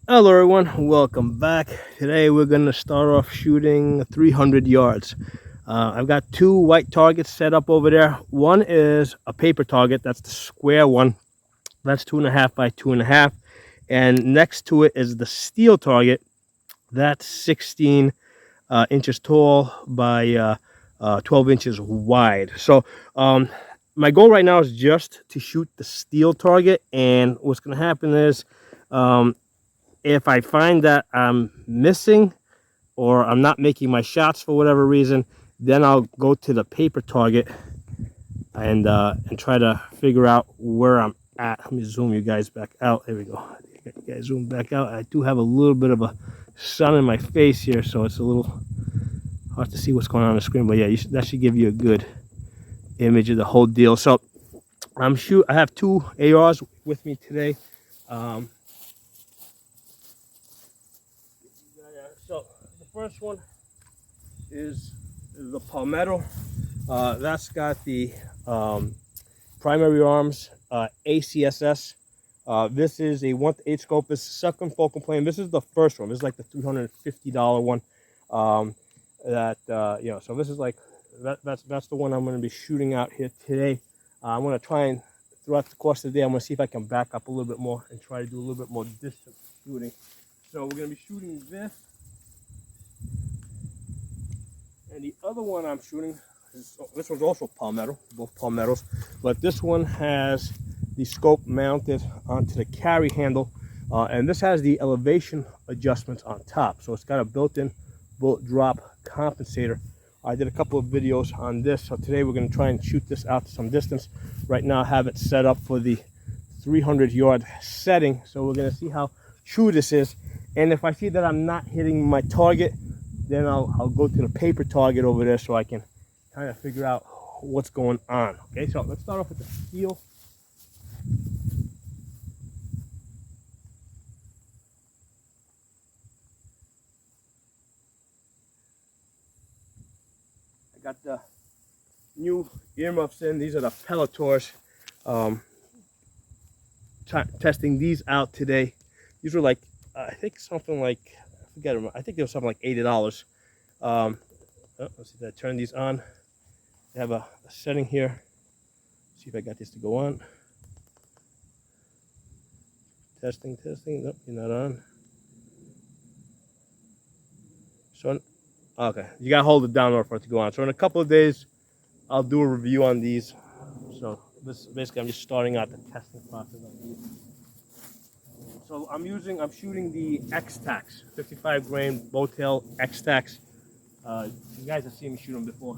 Hello everyone, welcome back. Today we're going to start off shooting 300 yards. I've got two white targets set up over there. One is a paper target, that's the square one. That's 2.5 by 2.5. And next to it is the steel target. That's 16 inches tall by 12 inches wide. So my goal right now is just to shoot the steel target. And what's going to happen is um, if I find that I'm missing or I'm not making my shots for whatever reason, then I'll go to the paper target and try to figure out where I'm at. Let me zoom you guys back out. There we go. You guys zoom back out. I do have a little bit of a sun in my face here, so it's a little hard to see what's going on the screen. But yeah, that should give you a good image of the whole deal. So I have two ARs with me today. Um, so the first one is the Palmetto. That's got the primary arms ACSS. This is a 1/8 scope. This second focal plane. This is the first one. This is like the $350 one. So this is like that's the one I'm going to be shooting out here today. I'm going to try and throughout the course of the day, I'm going to see if I can back up a little bit more and try to do a little bit more distance shooting. So we're going to be shooting this. And the other one I'm shooting, this one's also Palmetto, both Palmettos, but this one has the scope mounted onto the carry handle, and this has the elevation adjustments on top. So it's got a built-in bullet drop compensator. I did a couple of videos on this, so today we're going to try and shoot this out to some distance. Right now I have it set up for the 300-yard setting, so we're going to see how true this is. And if I see that I'm not hitting my target, then I'll go to the paper target over there so I can kind of figure out what's going on. Okay, so let's start off with the steel. I got the new earmuffs in. These are the Pelletors. Testing these out today. These were like, I think something like, I think they were something like $80. Let's see if I turn these on. I have a setting here. See if I got this to go on. Testing. Nope, you're not on. So, okay, you gotta hold it down in order for it to go on. So in a couple of days, I'll do a review on these. So this basically, I'm just starting out the testing process on these. So I'm shooting the X-Tax, 55 grain Bowtail X-Tax. You guys have seen me shoot them before.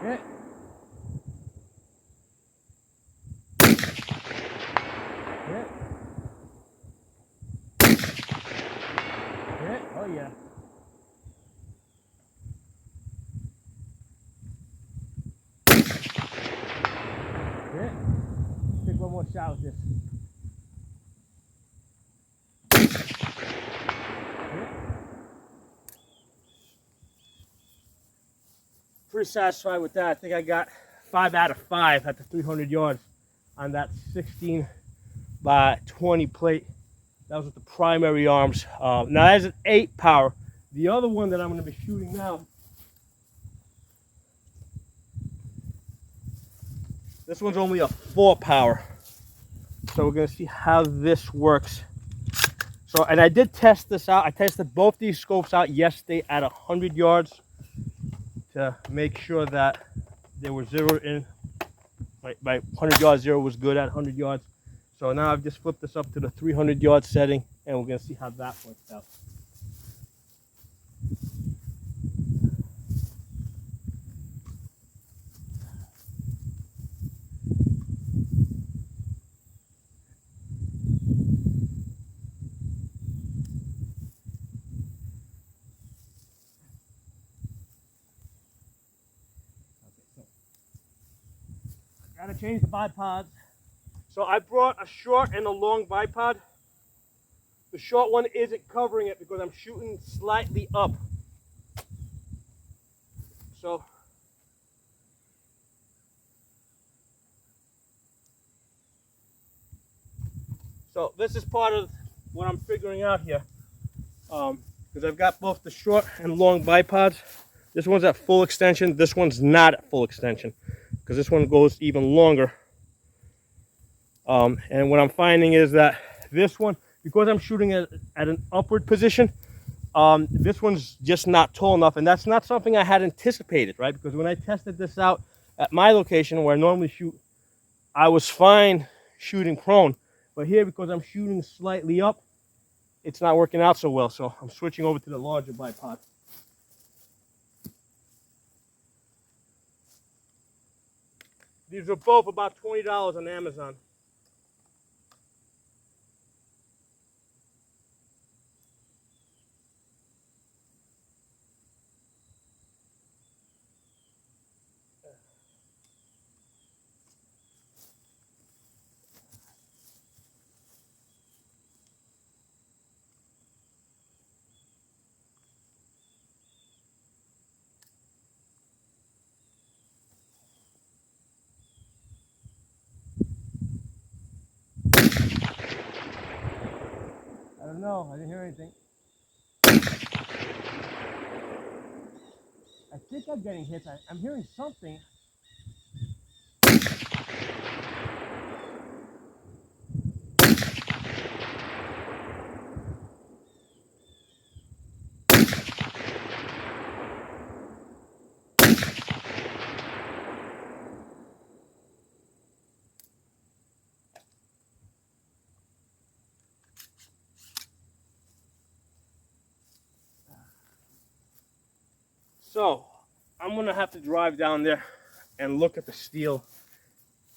Hit. Hit. Hit. Oh yeah. Hit. Take one more shot with this. Hit. Pretty satisfied with that. I think I got 5 out of 5 at the 300 yards on that 16 by 20 plate. That was with the primary arms. Now that's an 8 power. The other one that I'm going to be shooting now, this one's only a 4 power. So we're going to see how this works. So, and I did test this out. I tested both these scopes out yesterday at 100 yards to make sure that they were zero in. My 100 yards zero was good at 100 yards. So now I've just flipped this up to the 300 yard setting, and we're gonna see how that works out. Gotta change the bipods. So I brought a short and a long bipod. The short one isn't covering it because I'm shooting slightly up. So this is part of what I'm figuring out here. Because I've got both the short and long bipods. This one's at full extension. This one's not at full extension because this one goes even longer. And what I'm finding is that this one, because I'm shooting at an upward position, this one's just not tall enough, and that's not something I had anticipated, right? Because when I tested this out at my location where I normally shoot, I was fine shooting prone, but here, because I'm shooting slightly up, it's not working out so well, so I'm switching over to the larger bipod. These are both about $20 on Amazon. I don't know, I didn't hear anything. I think I'm getting hits. I'm hearing something. So I'm gonna have to drive down there and look at the steel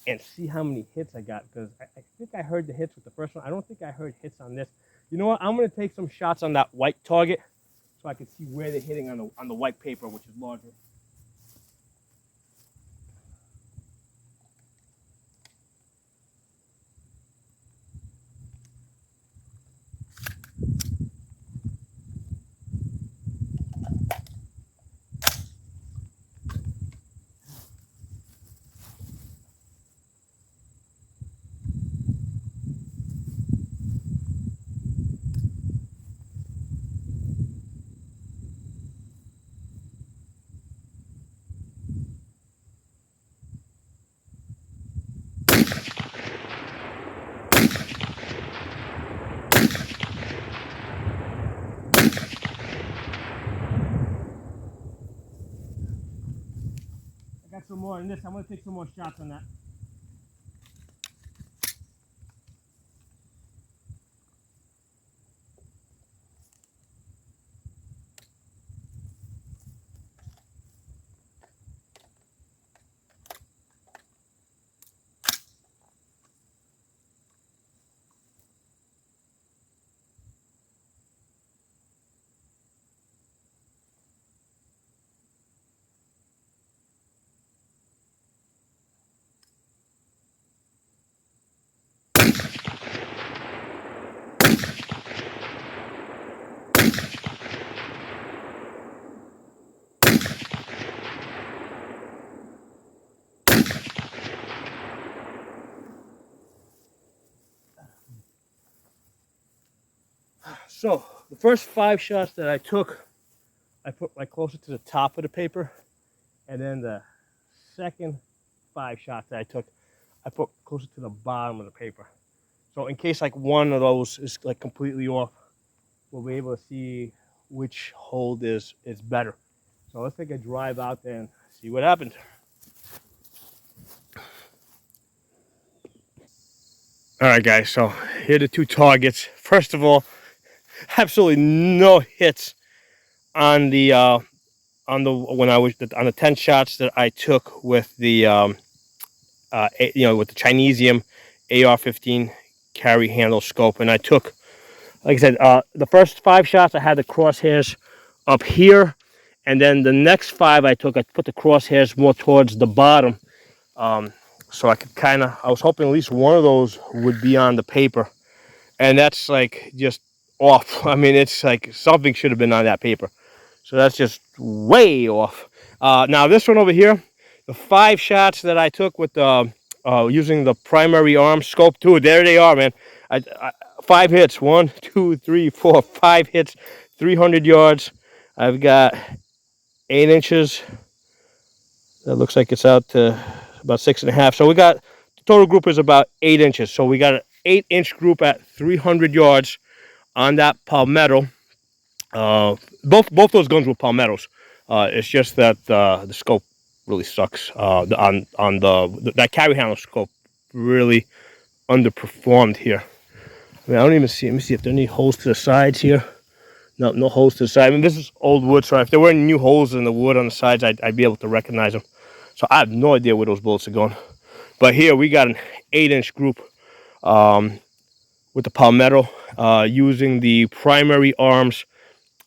and see how many hits I got, because I think I heard the hits with the first one. I don't think I heard hits on this. You know what? I'm gonna take some shots on that white target so I can see where they're hitting on the white paper, which is larger. I got some more in this. I'm gonna take some more shots on that. So the first 5 shots that I took, I put like closer to the top of the paper, and then the second 5 shots that I took, I put closer to the bottom of the paper. So in case like one of those is like completely off, we'll be able to see which hold is better. So let's take a drive out there and see what happens. All right, guys, so here are the two targets. First of all, absolutely no hits on the when I was on the 10 shots that I took with the with the Chinesium AR-15 carry handle scope. And I took, like I said, the first 5 shots I had the crosshairs up here, and then the next 5 I took, I put the crosshairs more towards the bottom, so I could kind of, I was hoping at least one of those would be on the paper, and that's like just off. I mean, it's like something should have been on that paper. So that's just way off. Now this one over here, the 5 shots that I took with using the primary arm scope too, there they are, man. 5 hits, 1, 2, 3, 4, 5 hits, 300 yards. I've got 8 inches. That looks like it's out to about 6.5. So we got, the total group is about 8 inches. So we got an 8-inch group at 300 yards on that Palmetto. Both those guns were Palmettos. It's just that the scope really sucks. That carry handle scope really underperformed here. I mean, I don't even see. Let me see if there are any holes to the sides here. No, no holes to the side. I mean, this is old wood, so if there were any new holes in the wood on the sides, I'd be able to recognize them. So I have no idea where those bullets are going. But here we got an 8-inch group with the Palmetto using the primary arms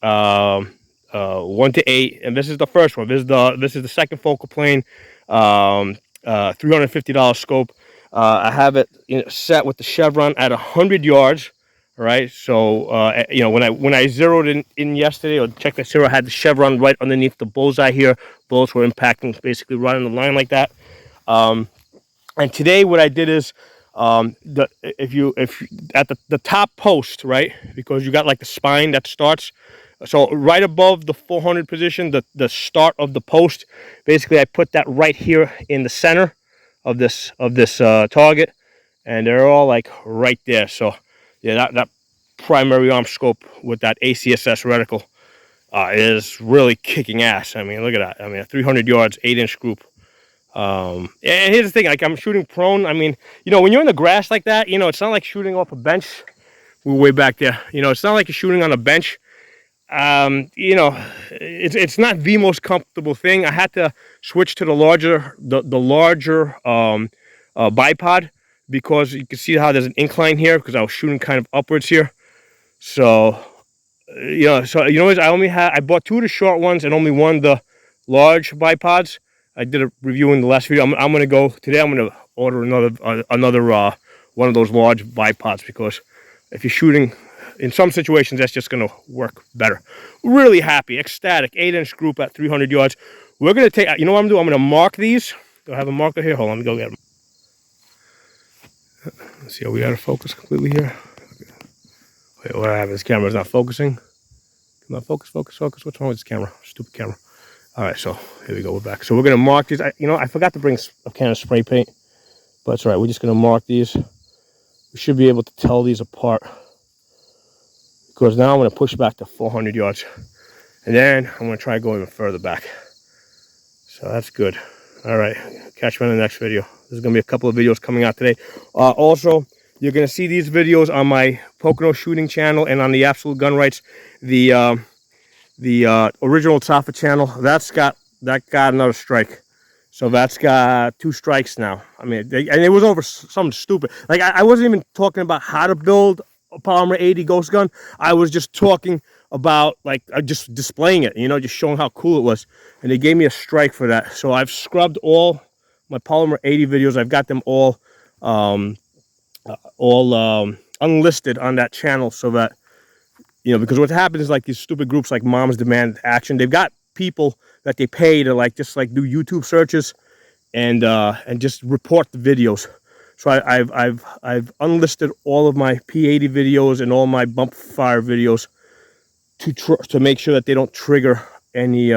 1 to 8, and this is the first one. This is the second focal plane, $350 scope. I have it set with the chevron at 100 yards. All right, so when I zeroed in yesterday or checked the zero, I had the chevron right underneath the bullseye here. Bullets were impacting basically right on the line like that. And today what I did is if at the top post, right, because you got like the spine that starts. So right above the 400 position, the start of the post, basically I put that right here in the center of this target, and they're all like right there. So yeah, that primary arm scope with that ACSS reticle is really kicking ass. I mean, look at that. I mean, 300 yards, 8-inch group. And here's the thing, like I'm shooting prone. I mean, when you're in the grass like that, it's not like shooting off a bench. We're way back there. It's not like you're shooting on a bench. It's not the most comfortable thing. I had to switch to the larger bipod because you can see how there's an incline here because I was shooting kind of upwards here. So I bought 2 of the short ones and only 1 the large bipods. I did a review in the last video. I'm gonna go today. I'm gonna order another one of those large bipods because if you're shooting in some situations, that's just going to work better. Really happy, ecstatic, 8-inch group at 300 yards. We're going to take, what I'm going to do? I'm going to mark these. Do I have a marker here? Hold on, let me go get them. Let's see, are we out of focus completely here? Wait, what happened? This camera's not focusing. Come on, focus. What's wrong with this camera? Stupid camera. All right, so here we go. We're back. So we're going to mark these. I forgot to bring a can of spray paint, but it's all right. We're just going to mark these. We should be able to tell these apart. Because now I'm going to push back to 400 yards. And then I'm going to try to go even further back. So that's good. All right. Catch me in the next video. There's going to be a couple of videos coming out today. Also, you're going to see these videos on my Pocono shooting channel and on the Absolute Gun Rights. The original Tafa channel, that got another strike. So that's got 2 strikes now. I mean, and it was over something stupid. Like, I wasn't even talking about how to build a Palmer 80 Ghost gun. I was just talking about, like, just displaying it, just showing how cool it was. And they gave me a strike for that. So I've scrubbed all my Palmer 80 videos. I've got them all unlisted on that channel so that, because what happens is like these stupid groups like Moms Demand Action, they've got people that they pay to just do YouTube searches and just report the videos. So I've unlisted all of my P80 videos and all my bump fire videos to make sure that they don't trigger any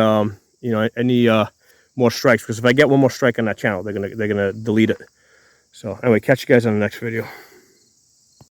more strikes. Because if I get one more strike on that channel, they're gonna delete it. So anyway, catch you guys on the next video.